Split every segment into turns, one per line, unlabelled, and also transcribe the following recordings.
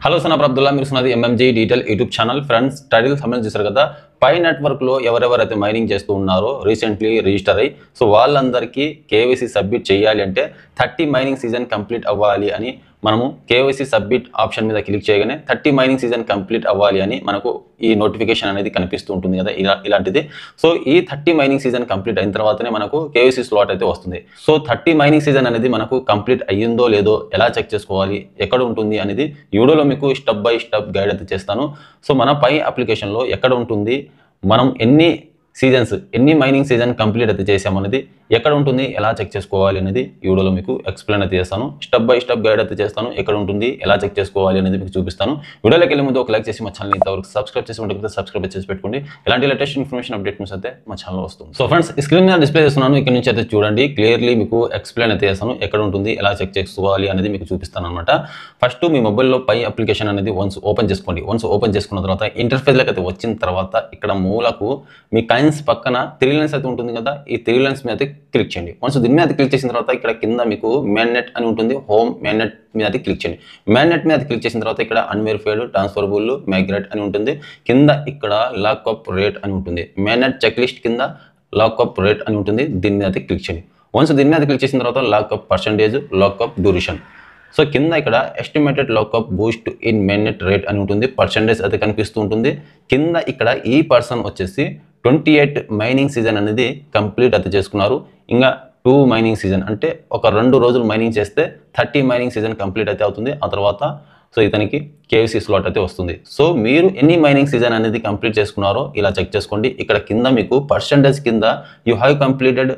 hello సనబ్ అబ్దుల్లా మీరు సున్నది MMG detail YouTube channel friends title సంబంధించి చూసారు కదా పై నెట్వర్క్ లో ఎవరెవరైతే మైనింగ్ చేస్తూ ఉన్నారో రీసెంట్లీ రిజిస్టర్ అయ్యి సో వాళ్ళందరికీ కేవైసీ సబ్మిట్ చేయాలి అంటే 30 మైనింగ్ సీజన్ కంప్లీట్ అవ్వాలి అని మనము కేవైసీ సబ్మిట్ ఆప్షన్ మీద క్లిక్ చేయగానే 30 మైనింగ్ సీజన్ కంప్లీట్ అవ్వాలి అని మనకు ఈ నోటిఫికేషన్ అనేది కనిపిస్తూ ఉంటుంది కదా ఇలాంటిది సో ఈ 30 మైనింగ్ సీజన్ కంప్లీట్ అయిన తర్వాతనే మనకు కేవైసీ స్లాట్ అయితే వస్తుంది సో 30 మైనింగ్ సీజన్ అనేది మనకు కంప్లీట్ అయ్యిందో లేదో ఎలా చెక్ చేసుకోవాలి ఎక్కడ ఉంటుంది అనేది ఈ వీడియోలో మీకు స్టెప్ బై స్టెప్ గైడ్ అయితే చేస్తాను సో మన పై అప్లికేషన్లో ఎక్కడ ఉంటుంది మనం ఎన్ని మైనింగ్ సీజన్ కంప్లీట్ అయితే చేసామనేది ఎక్కడ ఉంటుంది ఎలా చెక్ చేసుకోవాలి అనేది ఈ వీడియోలో మీకు ఎక్స్ప్లెయిన్ అయితే చేస్తాను స్టెప్ బై స్టెప్ గైడ్ అయితే చేస్తాను ఎక్కడ ఉంటుంది ఎలా చెక్ చేసుకోవాలి అనేది మీకు చూపిస్తాను వీడియోలోకి వెళ్ళే ముందు ఒక లైక్ చేసి మా ఛానల్ ఇంతవరకు సబ్స్క్రైబ్ చేసి ఉంటే సబ్స్క్రైబ్ చేసి పెట్టుకోండి ఇలాంటి లేటెస్ట్ ఇన్ఫర్మేషన్ అప్డేట్ న్యూస్ అయితే మా ఛానల్ వస్తుంది సో ఫ్రెండ్స్ స్క్రీన్ మీద డిస్ప్లే చేస్తున్నాను ఇక్కడ నుంచి అయితే చూడండి క్లియర్లీ మీకు ఎక్స్ప్లెయిన్ అయితే చేస్తాను ఎక్కడ ఉంటుంది ఎలా చెక్ చేసుకోవాలి అనేది మీకు చూపిస్తాను అనమాట ఫస్ట్ మీ మొబైల్లో పై అప్లికేషన్ అనేది వన్స్ ఓపెన్ చేసుకోండి వన్స్ ఓపెన్ చేసుకున్న తర్వాత ఇంటర్ఫేస్లోకి అయితే వచ్చిన తర్వాత ఇక్కడ మూలకు మీ కాయిన్స్ పక్కన 3 లైన్స్ అయితే ఉంటుంది కదా ఈ 3 లైన్స్ మీద క్లిక్ చేయండి వన్స్ దీని మీద క్లిక్ చేసిన తర్వాత ఇక్కడ కింద మీకు మెయిన్ నెట్ అని ఉంటుంది హోమ్ మెయిన్ నెట్ మీద క్లిక్ చేయండి మెయిన్ నెట్ మీద క్లిక్ చేసిన తర్వాత ఇక్కడ అన్వెరిఫైడ్ ట్రాన్స్ఫరబుల్ మైగ్రేట్ అని ఉంటుంది కింద ఇక్కడ లాక్అప్ రేట్ అని ఉంటుంది మెయిన్ నెట్ చెక్ లిస్ట్ కింద లాక్అప్ రేట్ అని ఉంటుంది దీని మీద క్లిక్ చేయండి వన్స్ దీని మీద క్లిక్ చేసిన తర్వాత lockup percentage lockup duration so కింద ఇక్కడ estimated lockup boost in main net rate అని ఉంటుంది పర్సెంటేజ్ అయితే కనిపిస్తూ ఉంటుంది కింద ఇక్కడ ఈ పర్సన్ వచ్చేసి 28 మైనింగ్ సీజన్ అనేది కంప్లీట్ అయితే చేసుకున్నారు ఇంకా 2 మైనింగ్ సీజన్ అంటే ఒక 2 రోజులు మైనింగ్ చేస్తే 30 మైనింగ్ సీజన్ కంప్లీట్ అయితే అవుతుంది ఆ తర్వాత సో ఇతనికి కేవైసీ స్లాట్ అయితే వస్తుంది సో మీరు ఎన్ని మైనింగ్ సీజన్ అనేది కంప్లీట్ చేసుకున్నారో ఇలా చెక్ చేసుకోండి ఇక్కడ కింద మీకు పర్సెంటేజ్ కింద you have completed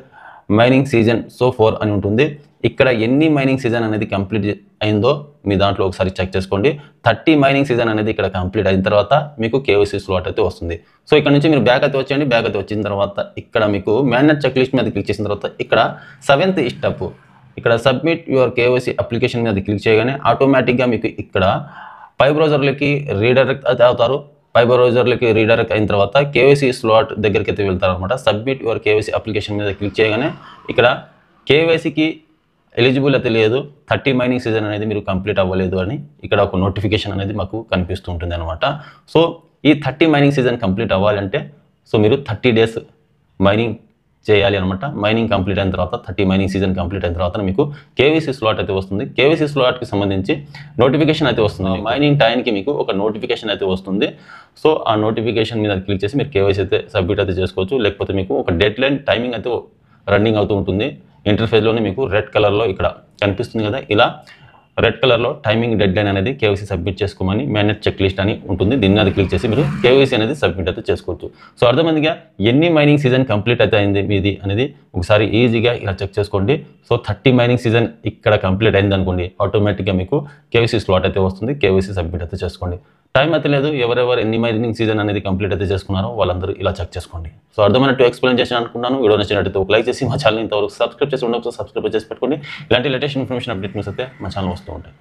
mining season so 4 అని ఉంటుంది ఇక్కడ ఎన్ని మైనింగ్ సీజన్ అనేది కంప్లీట్ అయిందో మీ దాంట్లో ఒకసారి చెక్ చేసుకోండి 30 మైనింగ్ సీజన్ అనేది ఇక్కడ కంప్లీట్ అయిన తర్వాత మీకు కేవైసీ స్లాట్ అయితే వస్తుంది సో ఇక్కడ నుంచి మీరు బ్యాక్ అయితే వచ్చేయండి బ్యాక్ అయితే వచ్చిన తర్వాత ఇక్కడ మీకు మేనేజ్ చెక్ లిస్ట్ మీద క్లిక్ చేసిన తర్వాత ఇక్కడ 7th స్టెప్ ఇక్కడ సబ్మిట్ యువర్ కేవైసీ అప్లికేషన్ మీద క్లిక్ చేయగానే ఆటోమేటిక్గా మీకు ఇక్కడ పై బ్రౌజర్లకి రీడైరెక్ట్ అయితే అవుతారు పై బ్రౌజర్లకి రీడైరెక్ట్ అయిన తర్వాత కేవైసీ స్లాట్ దగ్గరికి అయితే వెళ్తారు అనమాట సబ్మిట్ యువర్ కేవైసీ అప్లికేషన్ మీద క్లిక్ చేయగానే ఇక్కడ కేవైసీకి ఎలిజిబుల్ అయితే లేదు 30 మైనింగ్ సీజన్ అనేది మీరు కంప్లీట్ అవ్వలేదు అని ఇక్కడ ఒక నోటిఫికేషన్ అనేది మాకు కనిపిస్తూ ఉంటుంది అనమాట సో ఈ 30 మైనింగ్ సీజన్ కంప్లీట్ అవ్వాలంటే సో మీరు 30 డేస్ మైనింగ్ చేయాలి అనమాట మైనింగ్ కంప్లీట్ అయిన తర్వాత 30 మైనింగ్ సీజన్ కంప్లీట్ అయిన తర్వాత మీకు కేవైసీ స్లాట్ అయితే వస్తుంది కేవైసీ స్లాట్కి సంబంధించి నోటిఫికేషన్ అయితే వస్తుంది మైనింగ్ టైంకి మీకు ఒక నోటిఫికేషన్ అయితే వస్తుంది సో ఆ నోటిఫికేషన్ మీద క్లిక్ చేసి మీరు కేవైసీ అయితే సబ్మిట్ అయితే చేసుకోవచ్చు లేకపోతే మీకు ఒక డెడ్ లైన్ టైమింగ్ అయితే రన్నింగ్ అవుతూ ఉంటుంది ఇంటర్ఫేస్లోనే మీకు రెడ్ కలర్లో ఇక్కడ కనిపిస్తుంది కదా ఇలా రెడ్ కలర్లో టైమింగ్ డెడ్ లైన్ అనేది కేవైసీ సబ్మిట్ చేసుకోమని మేనేజ్ చెక్ లిస్ట్ అని ఉంటుంది దీన్ని అది క్లిక్ చేసి మీరు కేవైసీ అనేది సబ్మిట్ అయితే చేసుకోవచ్చు సో అర్థమైందిగా ఎన్ని మైనింగ్ సీజన్ కంప్లీట్ అయితే అయింది మీది అనేది ఒకసారి ఈజీగా ఇలా చెక్ చేసుకోండి సో 30 మైనింగ్ సీజన్ ఇక్కడ కంప్లీట్ అయింది అనుకోండి ఆటోమేటిక్గా మీకు కేవైసీ స్లాట్ అయితే వస్తుంది కేవైసీ సబ్మిట్ అయితే చేసుకోండి టైం అయితే లేదు ఎవరెవరు ఎన్ని మైనింగ్ సీజన్ అనేది కంప్లీట్ అయితే చేసుకున్నారో వాళ్ళందరూ ఇలా చెక్ చేసుకోండి సో అర్థమైనట్టు ఎక్స్ప్లెయిన్ చేసి అనుకున్నాను వీడియో నచ్చినట్టు ఒక లైక్ చేసి మా ఛానల్ ఇంతవరకు సబ్స్క్రైబ్ చేసి ఉండకపోతే సబ్స్క్రైబ్ చేసి పెట్టుకోండి ఇలాంటి లేటెస్ట్ ఇన్ఫర్మేషన్ అప్డేట్ న్యూస్ అయితే మా ఛానల్ వస్తూ ఉంటాయి